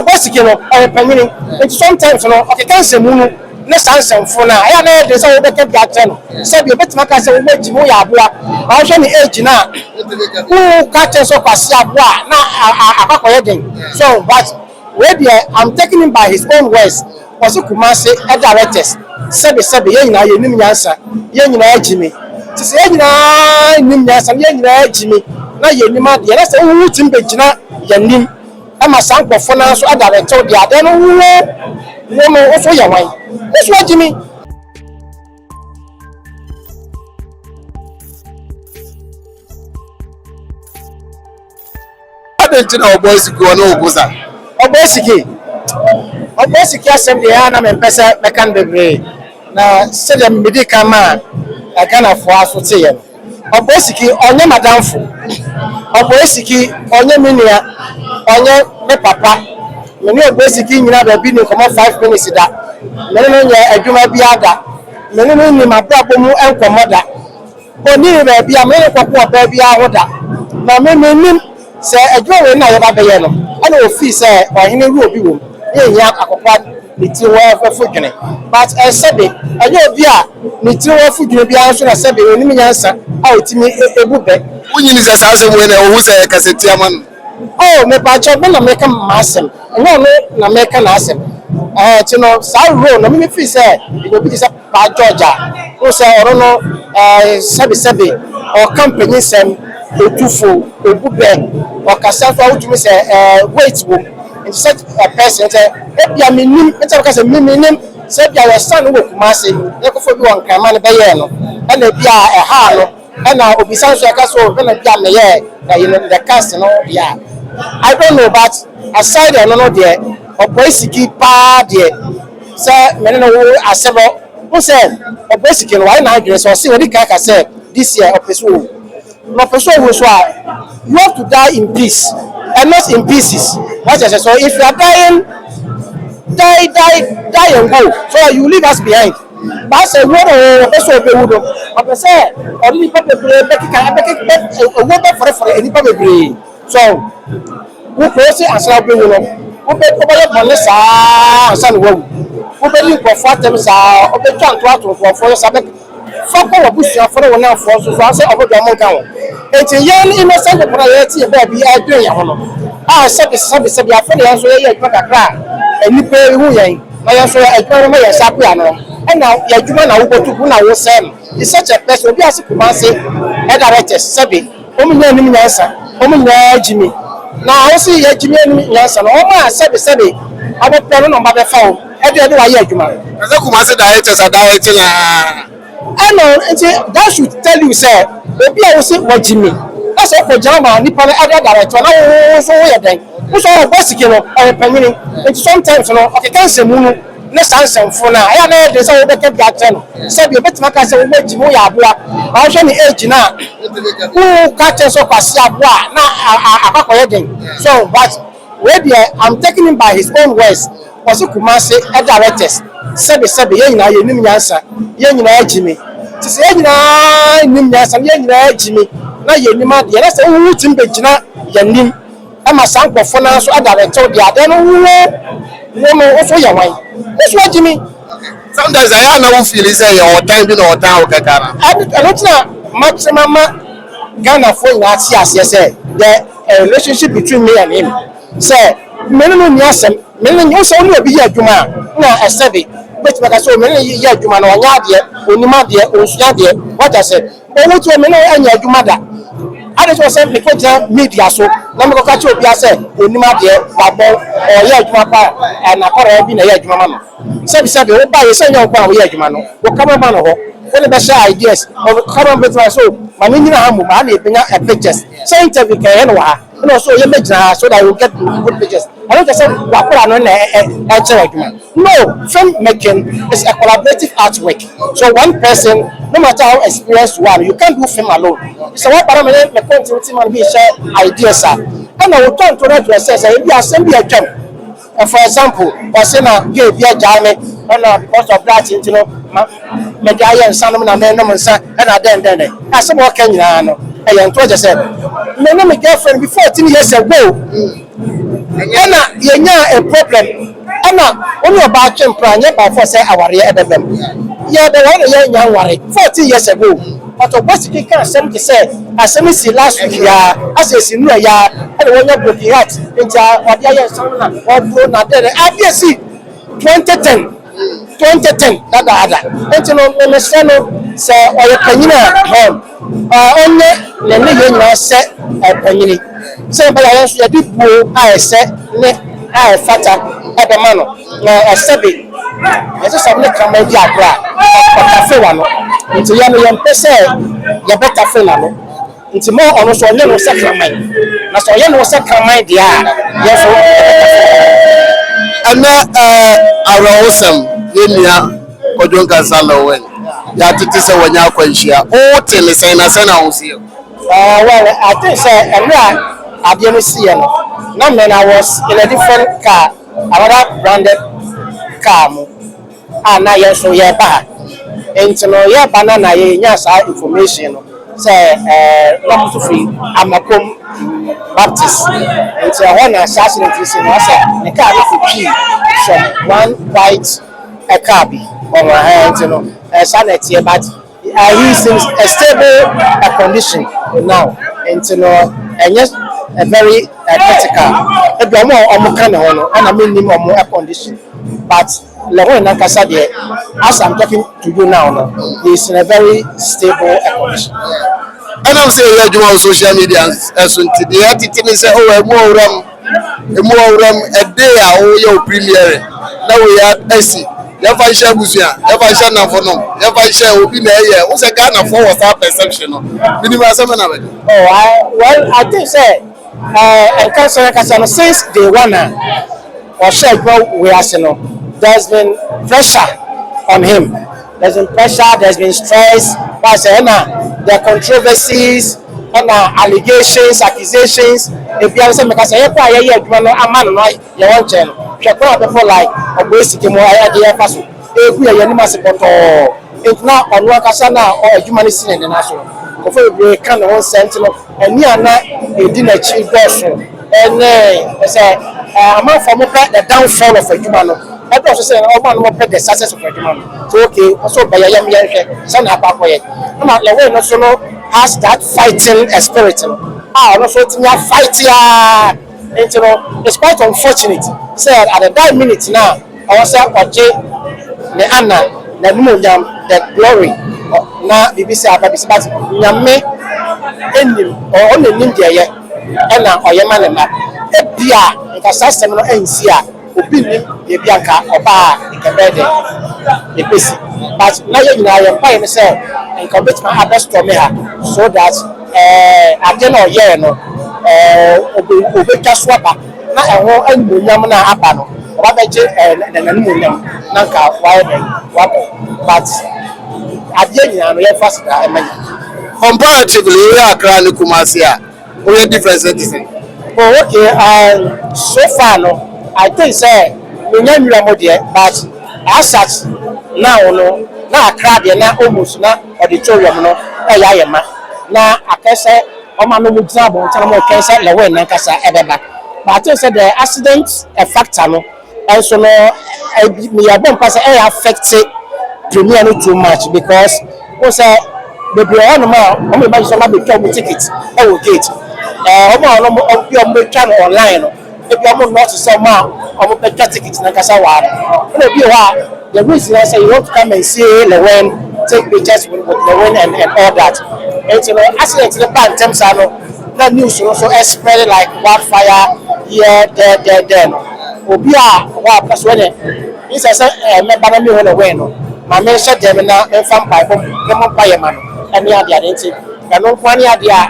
basic no penny it's sometimes no okay can say munu na sansan funa aya na dey say we be bia ten say be betima ka say we be jimu ya aboa ba hwe ni age na who catch so kwase aboa na akakoye den so but where there I'm taking him by his own words was Kumasi directors sebe ye nyina ye nim nyansa ye nyina agimi ti say ye nyina nim nyansa ye nyina agimi na ye nim ade na say wu timbe gina ye nim ama sankofo na so director de ade no wo so ye wan so agimi adentina boys go na obuza Obesiki asem de ya na me pese mekan bebre na se dem medical man Ghana fo asote ye Obesiki onye madamfo Obesiki onye minia onye me papa me ni Obesiki nyina ba bi ni komo 5 minutes da me no nya adwuma bi ada me no ni mababo mu enkomoda oni ba bi a me ko ko ba bi a hoda na me nim se adwuma we na ye ba be ye no ana ofi se ohene ru obi wo ye akokwa niti wo afudwene but sebe enye obi a niti wo afudwene bia nso na sebe oni nyansa a otimi ebube unyini se sase mu na ohu se kaseti aman oh me pa cho na me ka masem enye no na me ka na asem ti no sa ro na me fi se obi se pa Georgia o se oro no sebe o company sem otufo ebube o kasa so otumi se wait wo in such a person say ebia minim enter ka say minim say bia your son wo Kumasi e ko fo bi won kan man be ye no e na bia ha no e na obisan so ka so e na bia me ye na you know the cast no yeah I don't know but aside no there Obesiki pa there say me no wo asebo who say Obesiki no why na address so say we ka say this year opeso no person who so you have to die in peace and not in pieces. What I say, so if you are dying, die and go. So you leave us behind. But say what also be wood. But say only people for any people. So who person answer be wood. Who be money sa san wo. Who be you for them sa obe twan to for sabe. Fako wabusia for one now for so say obodo amon kan. Enti yen innocent property e ba bi adwen ya hono. Sabi afere yanso ye adwa kakra. Enipa hu yen. Na yanso adwa no ye sapu ya no. Na ya adwuma na wo botuku na wo sem. Is such a person obi ase Kumasi directors sabi. Omunya nim nyansa. Omunya jimi. Na wo si ye jimi nim nyansa no. O ma sabi. Abo pelo no ba be fa o. E de wa ye adwuma. Ase Kumasi directors are directing I know, that should tell you, sir. Maybe I will say what Jimmy. That's all for Jama, Nippon, other director. No, so we are then. Who's all basic, or penny. And sometimes, okay, can't say Munu, next answer for now. I know there's all the bia ten. So you better make us a way Jimmy Abua. I was only age now. Who catches up as Abua? Now, so, but where I'm taking him by his own words. Was Kumasi directors. Sebe ye nyina ye nim nyansa ye nyina agimi ti se ye nyina nim nyansa ye nyina agimi na ye nim ade na se wu timbe gina ye nim ama sankofo na so director de ade no wo so ye wan wo so agimi sometimes I know who feel say your time be no time o kakara I don't know maximum Ghana for na see as say the relationship between me and him say me no nyasem me no nyasem no obi ye adwuma na esebe but because so many ye adwuma na onya de onima de onsuya de what I said owo to me no anya adwuma da ade so say because media so na me ko ka che obi ase onima de wabo o ye adwuma pa na kora bi na ye adwuma ma no sabi wo ba ye senya kwa wo ye adwuma no wo kama ma no ho when the share ideas of common business so mani nyina ha mu ba na epenya pictures so interview kan no wa no so ye major so that you get good pictures I don't say wakura no na no film making is a collaborative artwork so one person no matter how experienced you are you can't do film alone so what para me continue man be share ideas and I will turn to that to say if you assembly a jump for example was na give be a jame because of that you know me dey here nsan no na me no nsan and then asem o kan nyina no I am to just say me no my girlfriend before 14 years ago ɛna yɛnya a problem ɛna wɔn yɛ ɔbaa twɛn pra nyɛ baafo sɛ awareɛ ɛbɛbɛm yɛ bɛ wɔn yɛ nya aware 14 years ago ɔtɔ bɔsi keka asɛm te sɛ asɛm si last week ya asɛ si nura ya ɛna wɔnya broken heart nti ɔde ayɛ nsɛm na ɔduro na dɛdɛ adeɛ si 2010 dadaada nti no mmɛsɛ no sɛ ɔyɛ panyin a ɔnyɛ ne ne yɛ nyinaa sɛ panyini sɛ bɛyɛ ayɛ nso yɛde buo a ɛsɛ ne a ɛfata ɛbɛma no na ɛsɛ bi ɛsɛ sɛ ne kraman di agorɔ a ɔtafe wa no nti yɛ no yɛmpɛ sɛ yɛbɛtafe na no nti mo ɔno so ɔnyɛ no sɛ kraman na sɛ ɔyɛ no sɛ kraman deɛ a yɛso ɛnɛ awerɛwosɛm yɛnnua kɔdwo nkasa lɔwɛn yɛatete sɛ wɔnyɛ akwanhyia wote ne sɛn na sɛ na wo sie well I think ɛno a adeɛ no siiɛ no na when I was in a different car another branded car mu a na yɛn so yɛba ha nti no yɛba na yɛnya saa information no sɛ na mo so firi Amakom Baptist nti ɛhɔ na saa accident si no sɛ ne car no firi from one white car bi ɔwɔ ha nti no saa na ɛteɛ but he is in a stable condition now nti no ɛnyɛ a very critical ebi ɔmo ka ne ho no ɛna me nim ɔmo condition but lɛhɔ na kasa deɛ as I'm talking to you now no he is in a very stable condition. ɛnam sɛ yɛ adwuma wɔ social media ɛso nti deɛ ɛtete ne sɛ ɔwɔ emu ɔwuram ɛde a ɔyɛ o premiere na wɔyɛ asi yɛfa nhyɛ abusua yɛfa nhyɛ nnamfonom yɛfa nhyɛ obi na ɛyɛ wo sɛ ghanafoɔ wɔ saa perception no menim asɛm na bɛde I think sɛ ɛnkasa no since day one a ɔhyɛ adwuma wei ase no there's been pressure on him. There's been pressure, there's been stress, the controversies, and allegations, accusations. If you understand, because I hear a man, you want to people like a basic more idea. If we are animals, if not on work as an or a humanist in the national, before we can one sentinel, and near not a dinner chief person, and say, I'm not from the downfall of a human. I also say, oh man, what the success of a human. So, okay, also by a young son, I'm not the way national has that fighting spirit. Also, it's me fight ya. It's quite unfortunate. Say at the 9 minutes now, I was saying, okay, the Anna, the Munyam, the glory. Now, BBC, but Yame, ending or only India yet, and now, or Yaman, a Pia, it has a seminar and see. Opinion the Bianca or bar the bed the basic but now you know I am say and commit my address to me so that I don't know yeah no just swap na eho anmunyam na aba no oba beje na nanmunyam na nka wapo but adie nyina no ye fast da emanya comparatively we are Accra and Kumasi we difference citizen okay so far no I think say we nyam mo there but as such now no na Accra there na almost na auditorium no ya yema na akese o ma no mu gina bon tan mo kese lewe na kasa ebeba but I think say the accident factor no and so no me ya bon pass e affect premier no too much because o say the bro no ma o me ba so ma be twa mo ticket e wo gate o ma no o bi o me twa online no if you are not somehow or better tickets na kasa wa no be wa the reason I say you want to come and see Lewen take pictures with Lewen and all that and you know accident the band terms are no that news also spread like wildfire here there obi a wa pass when this is me bana me when Lewen no ma me share them na me fam bible me mo pa yema no and ya dia nti na no kwani adia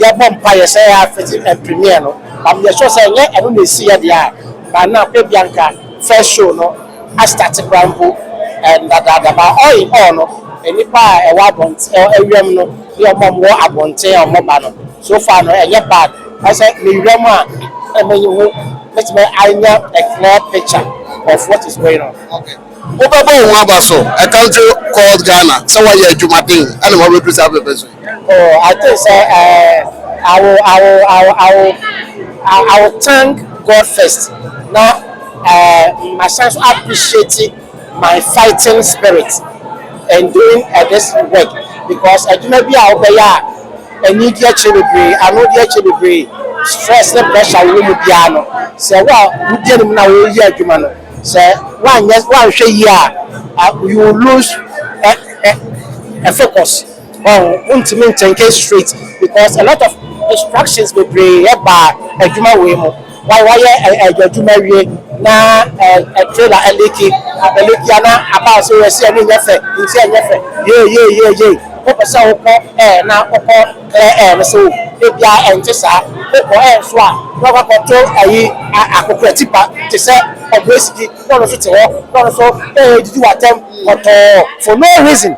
ya bom pa say afiti premier no I'm sure say yeah I don't see there but now Bianca first show no I started Brambo and that but all in all no enipa e wa bonte ewiem no your mom wo abonte o moba no so far no enye bad I say me wem a emenyu let me anya a clear picture of what is going on. Okay Obaba Wabaso, a country called Ghana. So why you Jumatin and what represent the person? Oh, I think say I will thank God first. Now, my sons appreciate my fighting spirit and doing this work because I do not be out there. I need your children, I know your children. Stress and pressure will be piano. Say, well, we didn't know we hear you, say, one share you will lose a focus on to maintain straight because a lot of instructions will be by a juma way more. Why a juma way na a trailer a leaky about so we see any effect, you see any effect. Yeah. Opa sa opa na opa so ebi a entisa opa so a no ko to ayi akoko tipa te se obesity no so te ho no so did you attempt for no reason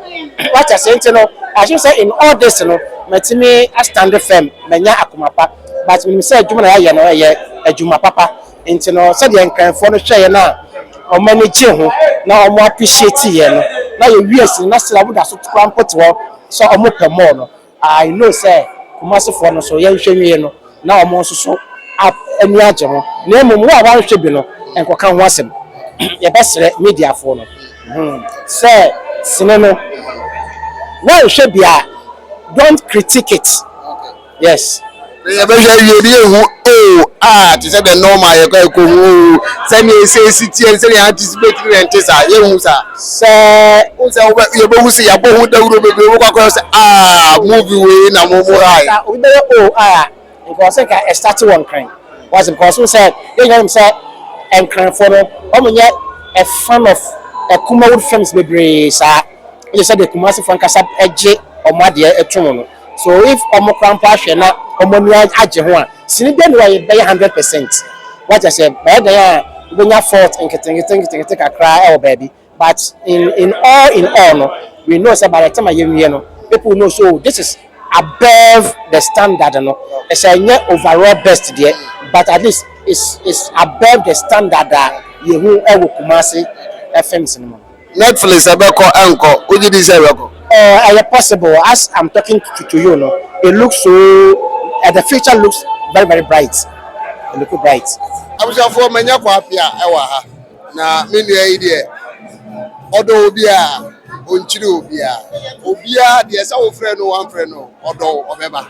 what I say no I should say in all this no metimi I stand firm menya akomapa but me say adwuma na ya no ye adwuma papa enti no say de nkanfo no hwe ye na o manage ho na o appreciate ye no na ye wiase na sira buda so transport ho so o mo pemo no I know say Kumasi for no so ye hwenwie no na o mo so anu age ho na emom wo a hwe bi no enkoka ho asem ye besere media for no say sineno why should be don't critique it. Yes. You be to say the normal you go say me say city and say anticipate rent sir you say you be say you bo hu dawuro bebe wo kwa say movie we na mo high we be because I started one crime was because we said you know him say and crime for no a fan of a Kumawood films bebre sir you said the Kumasi fan kasa eje omade etum no so if omokrampa hwe na omonu age ho a sini be no ye 100% what I said by there we nya fault in ketengetengetengetengetengetengetengetengetengetengetengetengetengetengetengetengetengekakra but in all no we know say by the time I no people know so this is above the standard no it's a overall best there but at least it's above the standard that you who Kumasi FM cinema. Netflix abeko enko oji di say abeko possible as I'm talking to you no it looks so the future looks very very bright. It look bright. Abusafo manya kwa apia ewa ha na me nua yi de odo obi a onchiri obi a de say wo frɛ no one frɛ no odo obeba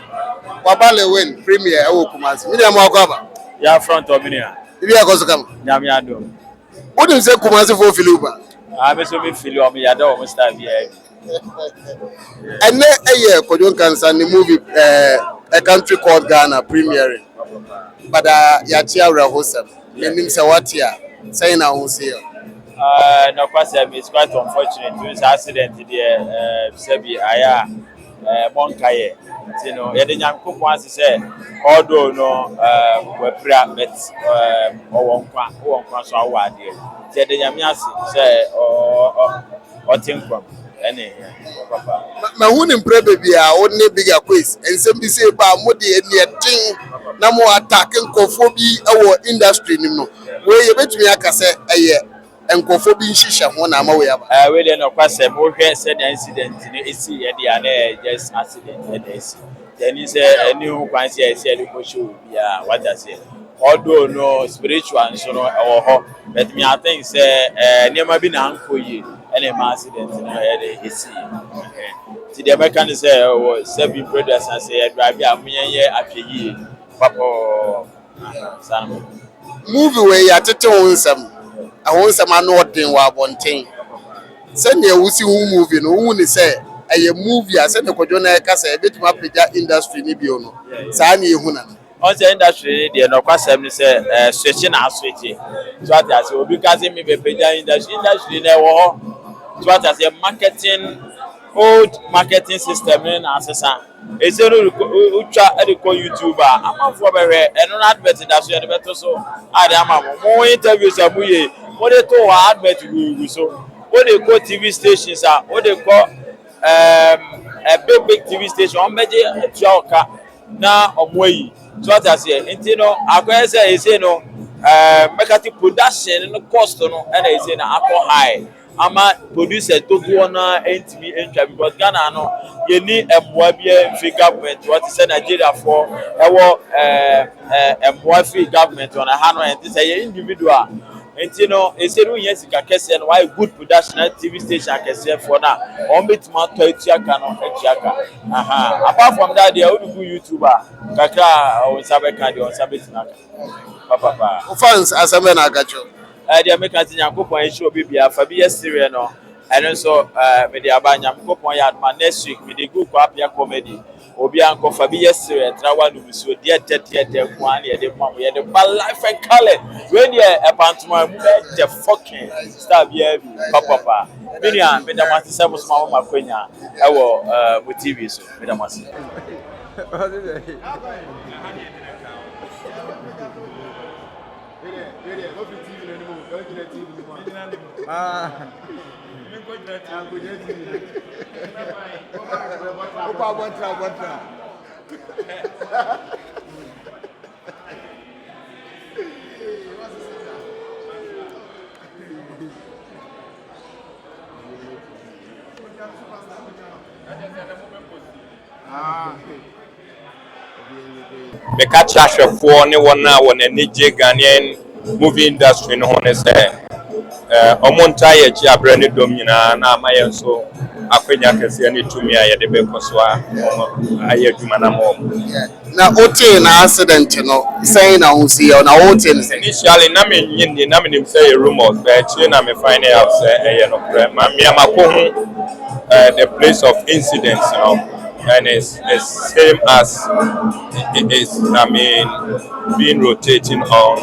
wabale win premier ewo Kumasi me dem akwa ya front of me ya ibi akoso kam nyame adom what do you say Kumasi for Philipa me so me feel o me ya da o star bi and Kojon Cancer the movie A Country Called Ghana premiering but yatia rehosem yenim se watia say na won say no kwase it's quite unfortunate this accident there sabi aya monkaye you know ye de nyankopon ase say although no wapra met owonkwa so awade ye de nyame ase say o tinkwam any papa ma hunim prebe bia woni bigger quiz ensem bi say ba mode enetin na mo attacking kofobi ewo industry nim no we ye betumi akase eye enkofo bi nhihye ho na ma we aba we dey no kwase mo hwe said the incident ni esi ye dey na just accident e dey esi then is any who kwan say e dey go show bia what I say although no spiritual so no ho but me I think say niam bi na ankoye any accident na e dey esi ti the mechanic say seven brothers and say drive amunye afeyi papa san movie we ya tete wonsam ahonsam anu odin wa bonten say na wusi hu movie no hu ni say eye movie ase ne Kojo na ka say betuma pega industry ni bi ono sa na ehu na on say industry dey no kwasem ni say switch na switch so that say obi ka say me be pega industry na wo so that say marketing old marketing system na asesa ezero ucha ediko YouTuber amafo behwe eno na advert da so ye beto so ade amamo mo interviews abuye mo dey to advert gu so o dey go TV stations o dey call a big TV station on meje tuoka na omoyi so that say enti no akwa say no marketing production no cost no na say na akọ high ama producer dodoɔ na ntumi ntwa because Ghana no yɛni mmoa bi free government wɔte sɛ Nigeria for ɛwɔ mmoa free government wɔn ha no ɛnti sɛ yɛ individual nti no ese no yɛ sika kɛseɛ no why good production na TV station kɛseɛ for na wɔn betumi atɔ etua no etua ka apart from that deɛ ɔno gu YouTube a kakra wɔn nsa bɛka deɛ wɔn nsa betumi aka papa fans asɛmɛ na agacho deɛ meka ti Nyankopɔn ehyɛ obi bia fa bi yɛ serious no ɛno nso me de aba Nyankopɔn yɛ adma next week me de go kwa apia comedy obi anko fa bi yɛ serious trawa no biso deɛ tɛtɛtɛ kwa ne yɛ de pam yɛ de ba life and color when yɛ epantoma mu the fucking star bia bi papa menia me da mate sɛ musoma ma kwanya ɛwɔ mo TV so me da mate Me catch ahwɛfoɔ ne wɔn a wɔn ani gye Ghanaian movie industry no ho ne sɛ ɔmo ntaa yɛ akyi abrɛ ne dɔm nyinaa na ama yɛn nso akwanya kɛseɛ ne tumi a yɛde bɛkɔ so a ayɛ adwuma na ma ɔmo. Na ote na accident no sɛn na ho si na ote ne sɛ initially na me nyindi na me nim sɛ yɛ rumors but akyire na me find out sɛ ɛyɛ no korɛ ma me amako ho the place of incident you know. And it's same as it is. I mean, being rotating on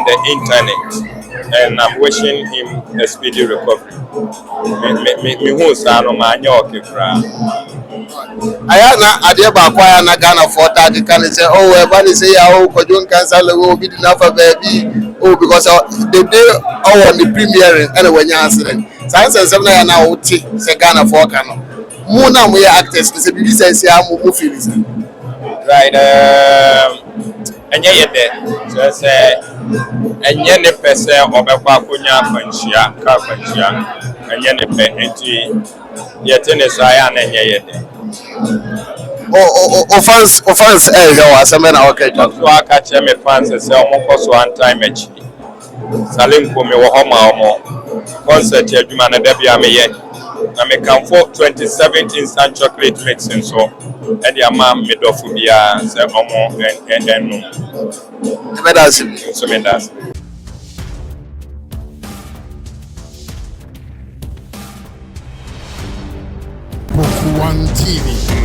the internet, and I'm wishing him a speedy recovery. Me who say no man okay kra. aya na ade ba kwa na Ghana for tag can say oh everybody say oh kojon cancer level be na for baby oh because they on the premiere and when you accident. Science and na na oti say Ghana for can mo na mo actors say bibi say mo feelings Right, enye yede so say enye ne pese obekwa akonya akwanhia ka akwanhia enye ne pe enti yete ne so aya na enye yede offense yo aseme na okay so aka che me fans say omo so one time achi Salim ko me wo ho ma omo concert adwuma na da bia me ye na me kan for 2017 Sun Chocolate mixing so and the amount made of bia say omo and no me that's so me that's One TV.